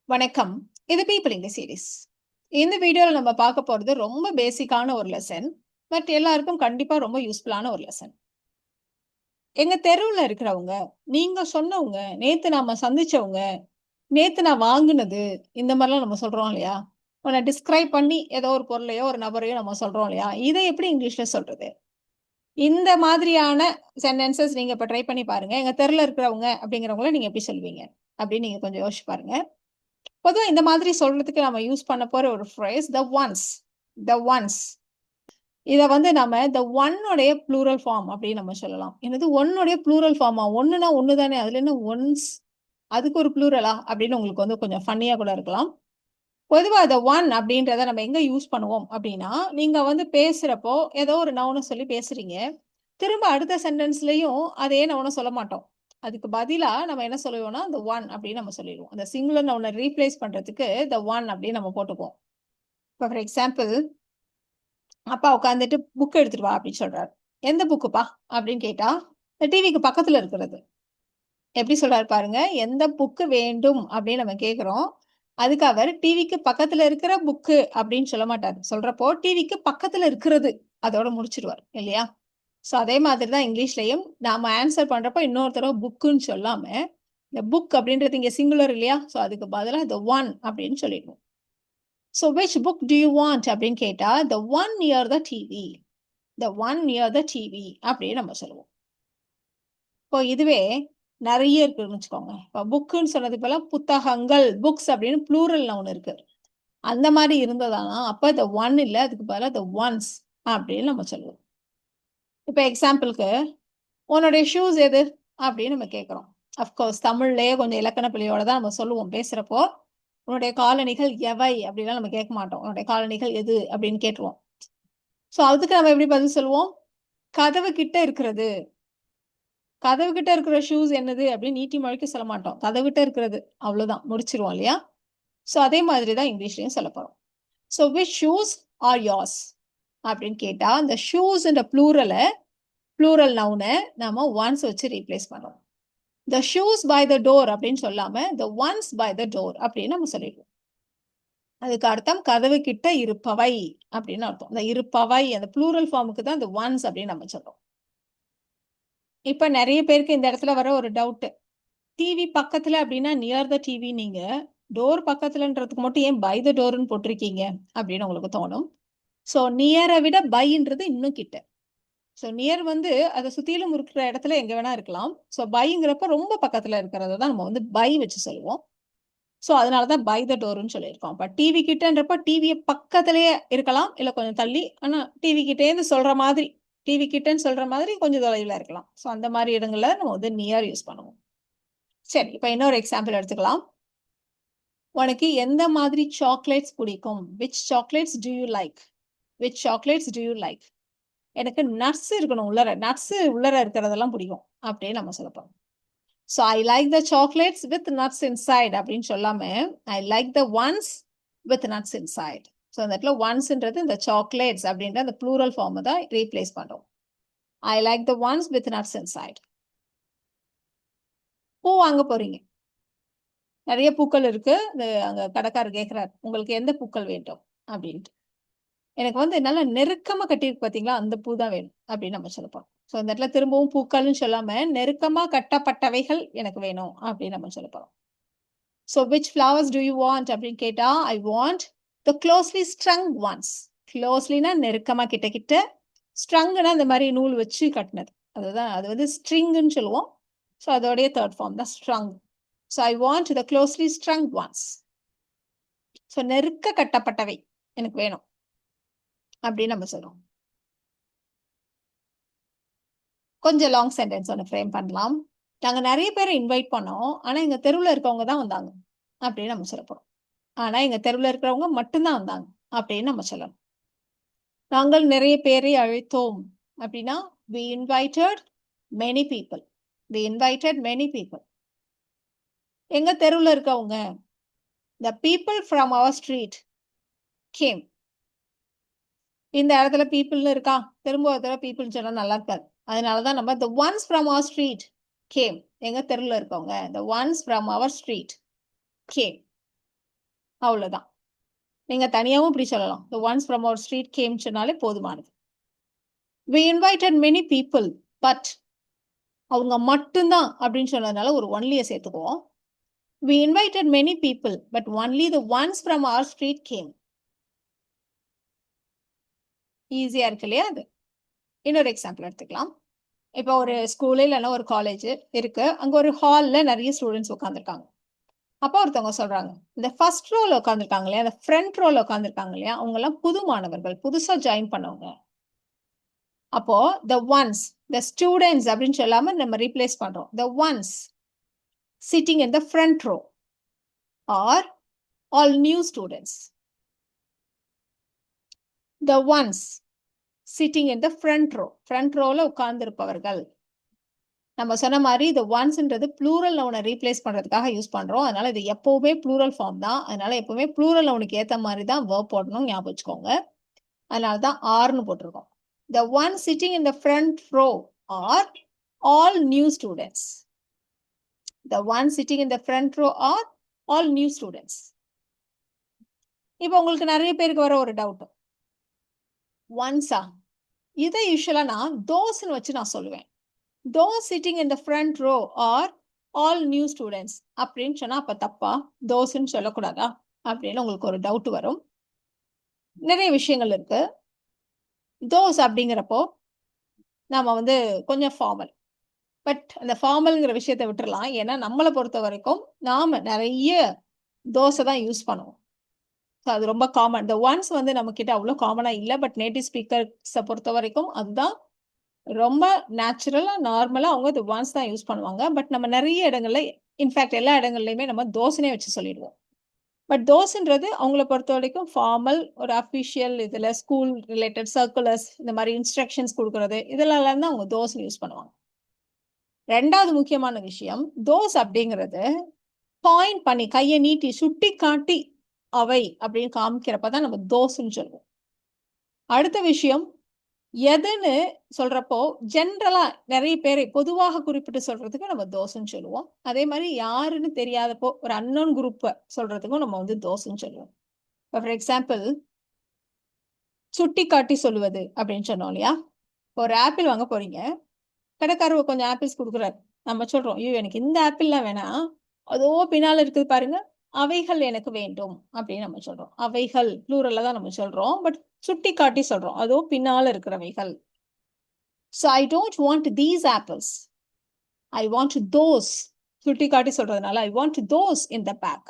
வணக்கம். இது people English series. இந்த வீடியோல நம்ம பார்க்க போறது ரொம்ப பேசிக்கான ஒரு லெசன். பட் எல்லாருக்கும் கண்டிப்பா ரொம்ப யூஸ்ஃபுல்லான ஒரு லெசன். எங்க தெருவுல இருக்கிறவங்க, நீங்க சொன்னவங்க, நேத்து நாம சந்திச்சவங்க, நேத்து நான் வாங்குனது, இந்த மாரிலாம் நம்ம சொல்றோம் இல்லையா? ஒண்ண டிஸ்கிரைப் பண்ணி ஏதோ ஒரு பொருளையோ, ஒரு நபரையோ நம்ம சொல்றோம் இல்லையா? இத எப்படி இங்கிலீஷ்ல சொல்றது? இந்த மாதிரியான சென்டென்சஸ் நீங்க இப்ப ட்ரை பண்ணி பாருங்க. எங்க தெருல இருக்கிறவங்க அப்படிங்கிறவங்கள நீங்க எப்படி சொல்வீங்க? அப்படின்னு நீங்க கொஞ்சம் யோசிச்சு பாருங்க. பொதுவா இந்த மாதிரி சொல்றதுக்கு நம்ம யூஸ் பண்ண போற ஒரு phrase the ones. The ones. இத வந்து நம்ம த ஒன் உடைய ப்ளூரல் ஃபார்ம் அப்படின்னு நம்ம சொல்லலாம். என்னது ஒன்னுடைய ப்ளூரல் ஃபார்மா? ஒண்ணுனா ஒண்ணு தானே. அதுல என்ன ஒன்ஸ்? அதுக்கு ஒரு ப்ளூரலா? அப்படின்னு உங்களுக்கு வந்து கொஞ்சம் ஃபன்னியா கூட இருக்கலாம். பொதுவா த ஒன் அப்படின்றத நம்ம எங்க யூஸ் பண்ணுவோம் அப்படின்னா, நீங்க வந்து பேசுறப்போ ஏதோ ஒரு நவுன சொல்லி பேசுறீங்க. திரும்ப அடுத்த சென்டென்ஸ்லயும் அதே நவுன சொல்ல மாட்டோம். அதுக்கு பதிலா நம்ம என்ன சொல்லுவோம்னா, the one அப்படின்னு நம்ம சொல்லிருவோம். அந்த சிங்குலர் நவுன ரீப்ளேஸ் பண்றதுக்கு the one அப்படின்னு நம்ம போட்டுக்குவோம். இப்ப ஃபார் எக்ஸாம்பிள், அப்பா உட்கார்ந்துட்டு புக் எடுத்துட்டு வா அப்படின்னு சொல்றாரு. எந்த புக்குப்பா? அப்படின்னு கேட்டா, இந்த டிவிக்கு பக்கத்துல இருக்கிறது. எப்படி சொல்றாரு பாருங்க. எந்த புக்கு வேண்டும் அப்படின்னு நம்ம கேட்கிறோம். அதுக்கு அவர் டிவிக்கு பக்கத்துல இருக்கிற புக்கு அப்படின்னு சொல்ல மாட்டாரு. சொல்றப்போ டிவிக்கு பக்கத்துல இருக்கிறது. அதோட முடிச்சுருவார். இல்லையா? ஸோ அதே மாதிரி தான் இங்கிலீஷ்லயும் நாம ஆன்சர் பண்றப்போ இன்னொரு தடவ புக்குன்னு சொல்லாம, இந்த புக் அப்படின்றது இங்க சிங்குலர் இல்லையா? ஸோ அதுக்கு பதிலா the one அப்படின்னு சொல்லிடுவோம். So which book do you want அப்படின்னு கேட்டா, the one near the TV. The one near the TV அப்படின்னு நம்ம சொல்லுவோம். இப்போ இதுவே நெறைய இருக்குன்னு வச்சுக்கோங்க. இப்போ புக்குன்னு சொன்னதுக்கு பதிலா புத்தகங்கள், புக்ஸ் அப்படின்னு ப்ளூரல் நவுன் இருக்கு. அந்த மாரி இருந்ததானா, அப்ப the one இல்ல. அதுக்கு பதிலா the ones அப்படின்னு நம்ம சொல்லுவோம். இப்ப எக்ஸாம்பிள்க்கு, "உன்னுடைய ஷூஸ் எது?" அப்படின்னு நம்ம கேட்கிறோம். அஃப்கோர்ஸ் தமிழ்லயே கொஞ்சம் இலக்கண பிழையோட தான் நம்ம சொல்லுவோம் பேசுறப்போ. "உன்னுடைய காலணிகள் எவை?" அப்படிலாம் நம்ம கேட்க மாட்டோம். "உன்னுடைய காலணிகள் எது?" அப்படின்னு கேட்டுருவோம். ஸோ அதுக்கு நம்ம எப்படி பதில் சொல்லுவோம்? "கதவு கிட்ட இருக்கிறது." கதவு கிட்ட இருக்கிற ஷூஸ் என்னது அப்படின்னு நீட்டி மொழிக்க சொல்ல மாட்டோம். கதவுகிட்ட இருக்கிறது. அவ்வளோதான். முடிச்சுருவோம் இல்லையா? ஸோ அதே மாதிரி தான் இங்கிலீஷ்லயும் சொல்லப் போறோம். So which shoes R yours? அப்படின்னு கேட்டா, அந்த ஷூஸ்ன்ற ப்ளூரல் நவுன நாம ஒன்ஸ் வச்சு ரீப்ளேஸ் பண்றோம். The shoes by the door அப்படின்னு சொல்லாம, the ones by the door அப்படின்னு நம்ம சொல்லிடுவோம். அதுக்கு அர்த்தம் கதவு கிட்ட இருப்பவை அப்படின்னு அர்த்தம். இந்த இருப்பவை அந்த ப்ளூரல் ஃபார்முக்கு தான் இந்த ஒன்ஸ் அப்படின்னு நம்ம சொல்றோம். இப்ப நெறைய பேருக்கு இந்த இடத்துல வர ஒரு டவுட். டிவி பக்கத்துல அப்படின்னா நியர் த டிவி நீங்க டோர் பக்கத்துலன்றதுக்கு மட்டும் ஏன் பை த டோர்ன்னு போட்டிருக்கீங்க அப்படின்னு உங்களுக்கு தோணும். ஸோ நியரை விட பைன்றது இன்னும் கிட்ட. ஸோ நியர் வந்து அதை சுத்திலும் இருக்கிற இடத்துல எங்க வேணா இருக்கலாம். ஸோ பைங்கிறப்ப ரொம்ப பக்கத்துல இருக்கிறத தான் நம்ம வந்து பை வச்சு சொல்லுவோம். ஸோ அதனாலதான் பை த டோர்னு சொல்லியிருக்கோம். அப்ப டிவி கிட்டன்றப்ப டிவியை பக்கத்திலேயே இருக்கலாம், இல்ல கொஞ்சம் தள்ளி. ஆனா டிவி கிட்டேருந்து சொல்ற மாதிரி, டிவி கிட்டன்னு சொல்ற மாதிரி கொஞ்சம் தொலைவில் இருக்கலாம். ஸோ அந்த மாதிரி இடங்கள்ல நம்ம வந்து நியர் யூஸ் பண்ணுவோம். சரி, இப்ப இன்னொரு எக்ஸாம்பிள் எடுத்துக்கலாம். உனக்கு எந்த மாதிரி சாக்லேட்ஸ் பிடிக்கும்? Which chocolates do you like? Which chocolates do you like? எனக்கு நட்ஸ் இருக்கணும் உள்ளர. நட்ஸ் உள்ளர இருக்கிறதெல்லாம் பிடிக்கும். அப்படின்னு நம்ம சொல்லப்போம். So I like the chocolates with nuts inside அப்படின்னு சொல்லாம, I like the ones with nuts inside. So அந்த இடத்துல ஒன்ஸ்ன்றது இந்த சாக்லேட்ஸ் அப்படின்ற அந்த ப்ளூரல் ஃபார்ம் தான் ரீப்ளேஸ் பண்றோம். ஐ like the ones with nuts inside. பூ வாங்க போறீங்க. நிறைய பூக்கள் இருக்கு. அங்க கடைக்காரர் கேட்கிறார், உங்களுக்கு எந்த பூக்கள் வேண்டும் அப்படின்ட்டு. எனக்கு வந்து நல்லா நெருக்கமா கட்டியிருக்கு பார்த்தீங்களா, அந்த பூ தான் வேணும் அப்படின்னு நம்ம சொல்லப்போறோம். ஸோ இந்த இடத்துல திரும்பவும் பூக்கள்னு சொல்லாம, நெருக்கமா கட்டப்பட்டவைகள் எனக்கு வேணும் அப்படின்னு நம்ம சொல்லப்போறோம். So which flowers do you want அப்படின்னு கேட்டா, I want the closely strung ones. க்ளோஸ்லினா நெருக்கமா கிட்ட கிட்ட, ஸ்ட்ரங்னா இந்த மாதிரி நூல் வச்சு கட்டினது. அதுதான் அது வந்து ஸ்ட்ரிங்னு சொல்லுவோம். ஸோ அதோடைய தேர்ட் ஃபார்ம் தான் strung. So I want the closely strung ones. So நெருக்க கட்டப்பட்டவை எனக்கு வேணும் அப்படின்னு நம்ம சொல்றோம். கொஞ்சம் லாங் சென்டென்ஸ் ஒன்று ஃப்ரேம் பண்ணலாம். நாங்க நிறைய பேரை இன்வைட் பண்ணோம். ஆனா எங்க தெருவுல இருக்கவங்க தான் வந்தாங்க அப்படின்னு நம்ம சொல்ல போறோம். ஆனா எங்க தெருவுல இருக்கிறவங்க மட்டும்தான் வந்தாங்க அப்படின்னு நம்ம சொல்லணும். நாங்கள் நிறைய பேரை அழைத்தோம் அப்படின்னா, we invited many people. We invited many people. எங்க தெருவுல இருக்கவங்க, the people from our street came. இந்த இடத்துல பீப்புள்னு இருக்கா, திரும்ப ஒரு தடவை பீப்புள்னு சொன்னா நல்லா இருக்காது. அதனாலதான் நம்ம the ones from our street came. எங்க தெருவுல இருக்கவங்க, the ones from our street came. அவ்வளவுதான். நீங்க தனியாவும் இப்படி சொல்லலாம். The ones from our street came சொன்னாலே போதுமானது. We invited many people, but அவங்க மட்டும்தான் அப்படின்னு சொன்னதுனால ஒரு ஒன்லிய சேர்த்துக்குவோம். We invited many people, but only the ones from our street came. ஈஸியா இருக்கு இல்லையா அது? இன்னொரு எக்ஸாம்பிள் எடுத்துக்கலாம். இப்போ ஒரு ஸ்கூல் இல்லைன்னா ஒரு காலேஜ் இருக்கு. அங்க ஒரு ஹால்ல நிறைய ஸ்டூடெண்ட்ஸ் உட்காந்துருக்காங்க. அப்போ ஒருத்தவங்க சொல்றாங்க, இந்த ஃபர்ஸ்ட் ரோல உட்காந்துருக்காங்க இல்லையா, அந்த ஃப்ரண்ட் ரோல உட்காந்துருக்காங்க இல்லையா, அவங்க எல்லாம் புது மாணவர்கள், புதுசா ஜாயின் பண்ணவங்க. அப்போ the ones, the students அப்படின்னு சொல்லாம நம்ம ரீப்ளேஸ் பண்றோம். The ones sitting in the front row are all new students. The ones sitting in the front row, front rowல உட்கார்ந்திருப்பவர்கள். நம்ம சொன்ன மாதிரி இந்த ஒன்ஸ்ன்றது ப்ளூரல் நவுனை ரீப்ளேஸ் பண்றதுக்காக யூஸ் பண்றோம். அதனால இது எப்பவுமே ப்ளூரல் ஃபார்ம் தான். அதனால எப்பவுமே ப்ளூரல் நவுனுக்கு ஏத்த மாதிரி தான் வெர்ப் போடணும், ஞாபகம் வச்சுக்கோங்க. அதனால தான் ஆர்னு போட்டிருக்கோம். The ones sitting in the front row are all new students. The ones sitting in the front row are all new students. இப்போ உங்களுக்கு நிறைய பேருக்கு வர ஒரு டவுட், ஒன்ஸா இதை யூஸ்வலா நான் தோஸ்ன்னு வச்சு நான் சொல்லுவேன். Those sitting in the front row are all new students அப்படின்னு சொன்னா அப்ப தப்பா? தோஸ்ன்னு சொல்லக்கூடாதா அப்படின்னு உங்களுக்கு ஒரு டவுட் வரும். நிறைய விஷயங்கள் இருக்கு. தோஸ் அப்படிங்கிறப்போ நாம வந்து கொஞ்சம் ஃபார்மல். பட் அந்த ஃபார்மல்ங்கிற விஷயத்தை விட்டுறலாம். ஏன்னா நம்மளை பொறுத்த வரைக்கும் நாம நிறைய தோசை தான் யூஸ் பண்ணுவோம். அது ரொம்ப காமன். The ones வந்து நம்ம கிட்ட அவ்வளோ காமனா இல்லை. பட் நேட்டிவ் ஸ்பீக்கர்ஸை பொறுத்த வரைக்கும் அதுதான் ரொம்ப நேச்சுரலா நார்மலா அவங்க the ones தான் யூஸ் பண்ணுவாங்க. பட் நம்ம நிறைய இடங்கள்ல, இன்ஃபேக்ட் எல்லா இடங்கள்லயுமே நம்ம தோசைனே வச்சு சொல்லிடுவோம். பட் தோஸ்ன்றது அவங்கள பொறுத்த வரைக்கும் ஃபார்மல், ஒரு அஃபிஷியல் இதுல ஸ்கூல் ரிலேட்டட் சர்க்குலர்ஸ், இந்த மாதிரி இன்ஸ்ட்ரக்ஷன்ஸ் கொடுக்கறது இதெல்லாம் தான் அவங்க தோஸ்ன்னு யூஸ் பண்ணுவாங்க. ரெண்டாவது முக்கியமான விஷயம், தோஸ் அப்படிங்கிறது பாயிண்ட் பண்ணி கையை நீட்டி சுட்டி காட்டி அவை அப்படின்னு காமிக்கிறப்பதான் நம்ம தோஸ்ன்னு சொல்லுவோம். அடுத்த விஷயம், எதுன்னு சொல்றப்போ ஜென்ரலா நிறைய பேரை பொதுவாக குறிப்பிட்டு சொல்றதுக்கு நம்ம தோஸ்ன்னு சொல்லுவோம். அதே மாதிரி யாருன்னு தெரியாதப்போ ஒரு அன்னோன் குரூப்பை சொல்றதுக்கும் நம்ம வந்து தோஸ்ன்னு சொல்லுவோம். ஃபார் எக்ஸாம்பிள், சுட்டி காட்டி சொல்லுவது அப்படின்னு சொன்னோம் இல்லையா. ஒரு ஆப்பிள் வாங்க போறீங்க, கடைக்காரர் கொஞ்சம் ஆப்பிள்ஸ் கொடுக்குறாரு. நம்ம சொல்றோம், ஐயோ எனக்கு இந்த ஆப்பிள்லாம் வேணாம், அதோ பின்னால இருக்குது பாருங்க, அவைகள் எனக்கு வேண்டும் அப்படின்னு நம்ம சொல்றோம். அவைகள் ப்ளூரல்ல தான் நம்ம சொல்றோம். பட் சுட்டி காட்டி சொல்றோம், அதோ பின்னால இருக்கிறவைகள். So I don't want these apples. I want those. சுட்டி காட்டி சொல்றதுனால I want those in the pack.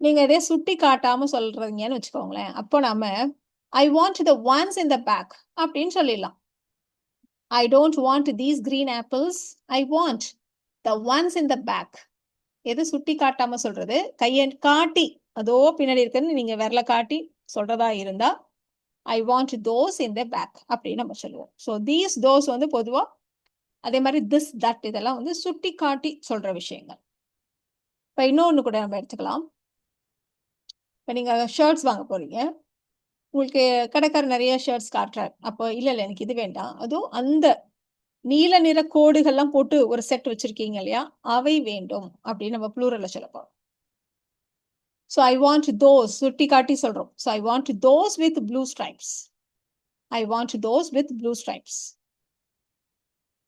நீங்க இதே சுட்டி காட்டாம சொல்றீங்கன்னு வச்சுக்கோங்களேன். அப்போ நாம I want the ones in the pack அப்படின்னு சொல்லிடலாம். I don't want these green apples. I want the ones in the back. எது சுட்டி காட்டாம சொல்றது? கையை காட்டி அதோ பின்னாடி இருக்குன்னு நீங்க விரல காட்டி சொல்றதா இருந்தா I want those in the back அப்படின்னு நம்ம சொல்லுவோம். ஸோ these those வந்து பொதுவா, அதே மாதிரி this that இதெல்லாம் வந்து சுட்டி காட்டி சொல்ற விஷயங்கள். இப்போ இன்னொன்னு கூட நம்ம எடுத்துக்கலாம். இப்போ நீங்க ஷர்ட்ஸ் வாங்க போறீங்க, உங்களுக்கு கடைக்காரர் நிறைய ஷர்ட்ஸ் காட்டுறாரு. அப்போ இல்ல இல்ல எனக்கு இது வேண்டாம், அதுவும் அந்த நீல நிற கோடுகள்லாம் போட்டு ஒரு செட் வச்சிருக்கீங்க இல்லையா, அவை வேண்டும் அப்படின்னு நம்ம ப்ளூரல்ல சொல்லப்போம். ஸோ ஐ வாண்ட் தோஸ் சுட்டி காட்டி சொல்றோம். So I want those with blue stripes. I want those with blue stripes.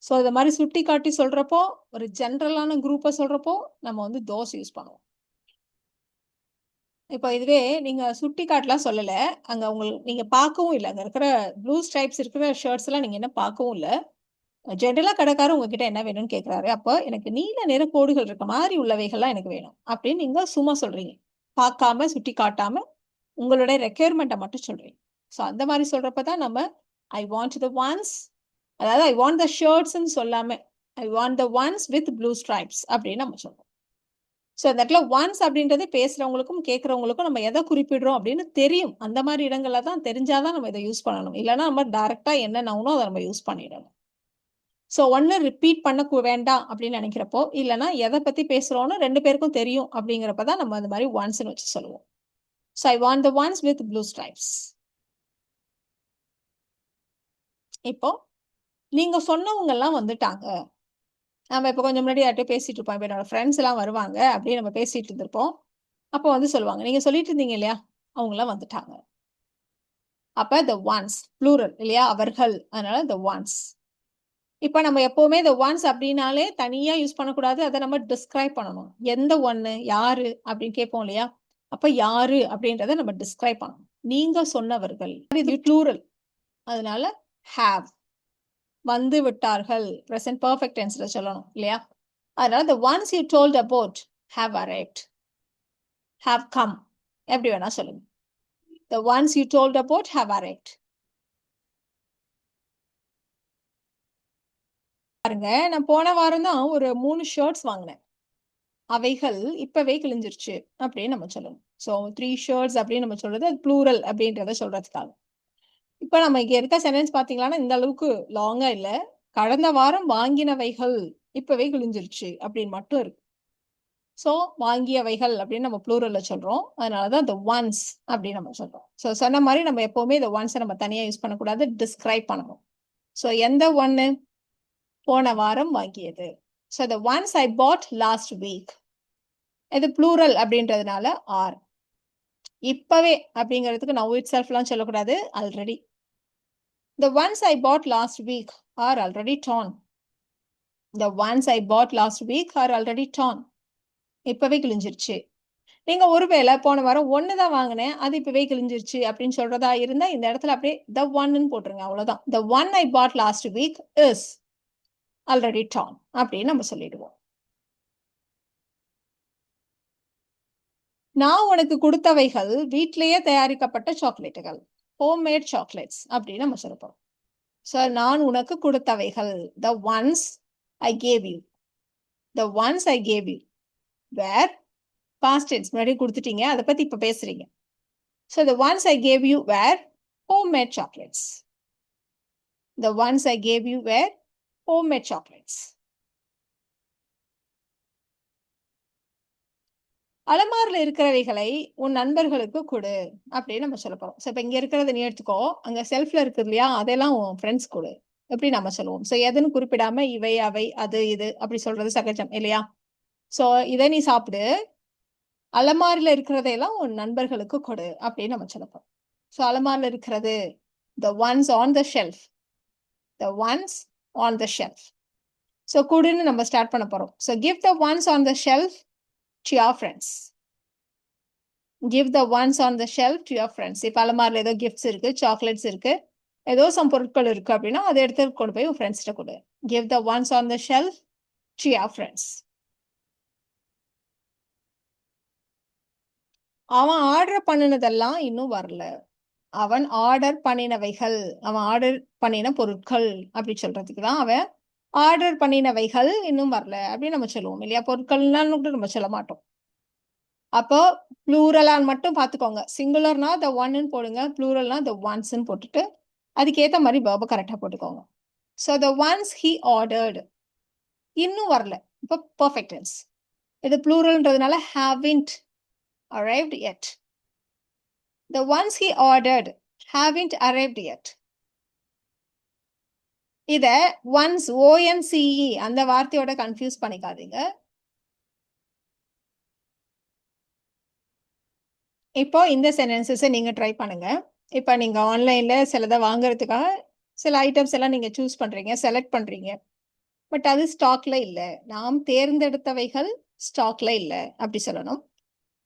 So இந்த மாதிரி சுட்டி காட்டி சொல்றப்போ, ஒரு ஜென்ரலான குரூப்பை சொல்றப்போ நம்ம வந்து தோஸ் யூஸ் பண்ணுவோம். இப்போ இதுவே நீங்க சுட்டி காட்டலாம் சொல்லல, அங்க உங்களுக்கு நீங்க பார்க்கவும் இல்லை, அங்க இருக்கிற ப்ளூ ஸ்ட்ரைப்ஸ் இருக்கிற ஷர்ட்ஸ் எல்லாம் நீங்க என்ன பார்க்கவும் இல்லை. ஜென்ரலா கடைக்காரர் உங்ககிட்ட என்ன வேணும்னு கேட்கிறாரு. அப்போ எனக்கு நீல நிற கோடுகள் இருக்க மாதிரி உள்ளவைகள்லாம் எனக்கு வேணும் அப்படின்னு நீங்க சும்மா சொல்றீங்க. பார்க்காம சுட்டி காட்டாம உங்களுடைய ரெக்யர்மெண்ட்டை மட்டும் சொல்றீங்க. ஸோ அந்த மாதிரி சொல்றப்பதான் நம்ம ஐ வாண்ட் த ஒன்ஸ், அதாவது ஐ வாண்ட் த ஷர்ட்ஸ்ன்னு சொல்லாம ஐ want the ones with blue stripes அப்படின்னு நம்ம சொல்றோம். ஸோ இந்த இடத்துல ஒன்ஸ் அப்படின்றது பேசுறவங்களுக்கும் கேட்கறவங்களுக்கும் நம்ம எதை குறிப்பிடுறோம் அப்படின்னு தெரியும். அந்த மாதிரி இடங்கள்ல தான் தெரிஞ்சாதான் நம்ம இதை யூஸ் பண்ணணும். இல்லைன்னா நம்ம டைரக்டா என்ன நவுனோ அதை நம்ம யூஸ் பண்ணிடணும். ஸோ ஒன்று ரிப்பீட் பண்ண வேண்டாம் அப்படின்னு நினைக்கிறப்போ, இல்லைன்னா எதை பத்தி பேசுறோம்னு ரெண்டு பேருக்கும் தெரியும் அப்படிங்கிறப்ப தான் நம்ம அந்த மாதிரி ஒன்ஸ்ன்னு வச்சு சொல்லுவோம். So I want the ones with blue stripes. இப்போ நீங்க சொன்னவங்க எல்லாம் வந்துட்டாங்க. நம்ம இப்போ கொஞ்சம் முன்னாடி யார்கிட்ட பேசிட்டு இருப்போம், இப்போ என்னோட ஃப்ரெண்ட்ஸ் எல்லாம் வருவாங்க அப்படின்னு நம்ம பேசிட்டு இருந்திருப்போம். அப்போ வந்து சொல்லுவாங்க, நீங்க சொல்லிட்டு இருந்தீங்க இல்லையா? அவங்கலாம் வந்துட்டாங்க. அப்ப the ones ப்ளூரல் இல்லையா? அவர்கள். அதனால the ones. இப்ப நம்ம எப்பவுமே the ones அப்படின்னாலே தனியா யூஸ் பண்ணக்கூடாது. அத நம்ம டிஸ்கிரைப் பண்ணணும். எந்த ஒண்ணு? யாரு? அப்படின்னு கேட்போம் இல்லையா? அப்ப யாரு அப்படின்றத நம்ம டிஸ்கிரைப் பண்ணணும். நீங்க சொன்னவர்கள். இது ப்ளூரல். அதனால have. வந்து விட்டார்கள். பிரசன்ட் பெர்ஃபெக்ட் டென்ஸ்ல சொல்லணும் இல்லையா? அதனால the ones you told about have arrived. have come. எப்படி வேணா சொல்லுங்க. The ones you told about have arrived. பாருங்க, நான் போன வாரம் தான் ஒரு 3 ஷர்ட்ஸ் வாங்குனேன். அவைகள் இப்பவே கிழிஞ்சிருச்சு அப்படின்னு நம்ம சொல்லணும். ஸோ 3 ஷர்ட்ஸ் அப்படின்னு நம்ம சொல்றது அது ப்ளூரல் அப்படின்றத சொல்றதுக்காக. இப்ப நம்ம இங்க இருக்க சென்டென்ஸ் பார்த்தீங்களான்னா, இந்த அளவுக்கு லாங்கா இல்ல. கடந்த வாரம் வாங்கினவைகள் இப்பவே கிழிஞ்சிருச்சு அப்படின்னு மட்டும் இருக்கு. ஸோ வாங்கியவைகள் அப்படின்னு நம்ம ப்ளூரல்ல சொல்றோம். அதனால தான் the ones அப்படின்னு நம்ம சொல்றோம். ஸோ சொன்ன மாரி நம்ம எப்பவுமே the ones நம்ம தனியா யூஸ் பண்ணக்கூடாது. டிஸ்கிரைப் பண்ணணும். ஸோ எந்த ஒண்ணு? போன வாரம் வாங்கியது. So the ones I bought last week. இது ப்ளூரல் அப்படின்றதுனால ஆர். இப்பவே அப்படிங்கிறதுக்கு now itselfலாம் சொல்லக்கூடாது. Already. The ones I bought last week are already torn. The ones I bought last week are already torn. இப்பவே கிழிஞ்சிருச்சு. நீங்க ஒருவேளை போன வாரம் 1 தான் வாங்குனேன். அது இப்பவே கிழிஞ்சிருச்சு அப்படின்னு சொல்றதா இருந்தா, இந்த இடத்துல அப்படியே the oneன்னு போட்டுருங்க. அவ்வளவுதான். The one I bought last week is already torn. அப்படின்னு நம்ம சொல்லிடுவோம். நான் உனக்கு கொடுத்தவைகள் வீட்டிலேயே தயாரிக்கப்பட்ட சாக்லேட்டுகள். ஹோம்மேட் சாக்லேட்ஸ் அப்படின்னு நம்ம சொல்லப்போம். ஸோ நான் உனக்கு கொடுத்தவைகள். The ones I gave you. The ones I gave you. Where? Past tense. முன்னாடி கொடுத்துட்டீங்க. அதை பத்தி இப்ப பேசுறீங்க. So the ones I gave you were homemade chocolates. The ones I gave you were homemade chocolates. அலமாரில இருக்கிறவைகளை உன் நண்பர்களுக்கு கொடு அப்படின்னு நம்ம சொல்ல போறோம். ஸோ இப்ப இங்க இருக்கிறத நீ எடுத்துக்கோ. அங்க செல்ஃப்ல இருக்கு இல்லையா? அதெல்லாம் உன் ஃப்ரெண்ட்ஸ் கொடு. எப்படி நம்ம சொல்லுவோம். ஸோ எதுன்னு குறிப்பிடாம இவை, அவை, அது, இது அப்படி சொல்றது சகஜம் இல்லையா? ஸோ இதை நீ சாப்பிடு. அலமாரில இருக்கிறதையெல்லாம் உன் நண்பர்களுக்கு கொடு அப்படின்னு நம்ம சொல்ல போறோம். ஸோ அலமாரில இருக்கிறது the ones on the shelf. The ones on the shelf. So குடுன்னு நம்ம ஸ்டார்ட் பண்ண போறோம். So give the ones on the shelf to your friends. Give the ones on the shelf to your friends. இப்ப அலமாரில ஏதோ gifts இருக்கு, chocolates இருக்கு, ஏதோ some பொருட்கள் இருக்கு அப்படின்னா அதை எடுத்து கொண்டு போய் உன் ஃப்ரெண்ட்ஸ்கிட்ட கொடு. Give the ones on the shelf to your friends. அவன் ஆர்டர் பண்ணினதெல்லாம் இன்னும் வரல. அவன் ஆர்டர் பண்ணினவைகள், அவன் ஆர்டர் பண்ணின பொருட்கள் அப்படி சொல்றதுக்கு தான் அவன் ஆர்டர் பண்ணினவைகள் இன்னும் வரல அப்படின்னு நம்ம சொல்லுவோம் இல்லையா? பொருட்கள்னாலும் கூட நம்ம சொல்ல மாட்டோம். அப்போ ப்ளூரலான்னு மட்டும் பார்த்துக்கோங்க. சிங்குலர்னா the ஒன்னு போடுங்க, ப்ளூரல்னா the onesன்னு போட்டுட்டு அதுக்கேற்ற மாதிரி verb கரெக்டா போட்டுக்கோங்க. So the ones he ordered இன்னும் வரல. இப்போ பர்ஃபெக்ட் டென்ஸ். இது ப்ளூரல்ன்றதுனால haven't arrived yet. The ones he ordered haven't arrived yet. இத ஒன்ஸ் ONCE அந்த வார்த்தையோட கன்ஃபியூஸ் பண்ணிக்காதீங்க. இப்போ இந்த சென்டென்சஸை நீங்க ட்ரை பண்ணுங்க. இப்போ நீங்க ஆன்லைன்ல சிலதை வாங்குறதுக்காக சில ஐட்டம்ஸ் எல்லாம் நீங்க சூஸ் பண்றீங்க, செலக்ட் பண்றீங்க. பட் அது ஸ்டாக்ல இல்ல. நாம் தேர்ந்தெடுத்தவைகள் ஸ்டாக்ல இல்ல அப்படி சொல்லணும்.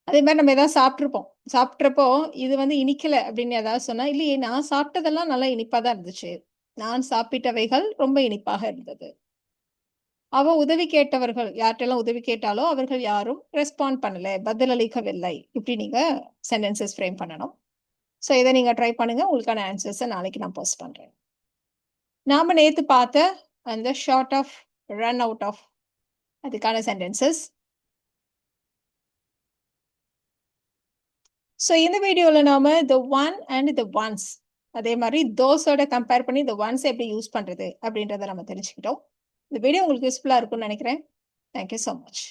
அதே மாதிரி நம்ம ஏதாவது சாப்பிட்ருப்போம். சாப்பிட்றப்போ இது வந்து இனிக்கல அப்படின்னு ஏதாவது சொன்னா, இல்லையே நான் சாப்பிட்டதெல்லாம் நல்லா இனிப்பா தான் இருந்துச்சு. நான் சாப்பிட்டவைகள் ரொம்ப இனிப்பாக இருந்தது. அவ உதவி கேட்டவர்கள் யார்கிட்டலாம் உதவி கேட்டாலோ அவர்கள் யாரும் ரெஸ்பாண்ட் பண்ணல, பதிலளிக்கவில்லை. இப்படி நீங்க சென்டென்சஸ் ஃப்ரேம் பண்ணணும். ஸோ இதை நீங்க ட்ரை பண்ணுங்க. உங்களுக்கான ஆன்சர்ஸை நாளைக்கு நான் போஸ்ட் பண்றேன். நாம நேத்து பார்த்த அந்த short off, run out of அதுக்கான சென்டென்சஸ். ஸோ இந்த வீடியோவில் நாம the one and the ones அதே மாதிரி தோஸோட கம்பேர் பண்ணி the ones எப்படி யூஸ் பண்றது அப்படின்றத நம்ம தெரிஞ்சுக்கிட்டோம். இந்த வீடியோ உங்களுக்கு யூஸ்ஃபுல்லா இருக்கும்னு நினைக்கிறேன். Thank you so much.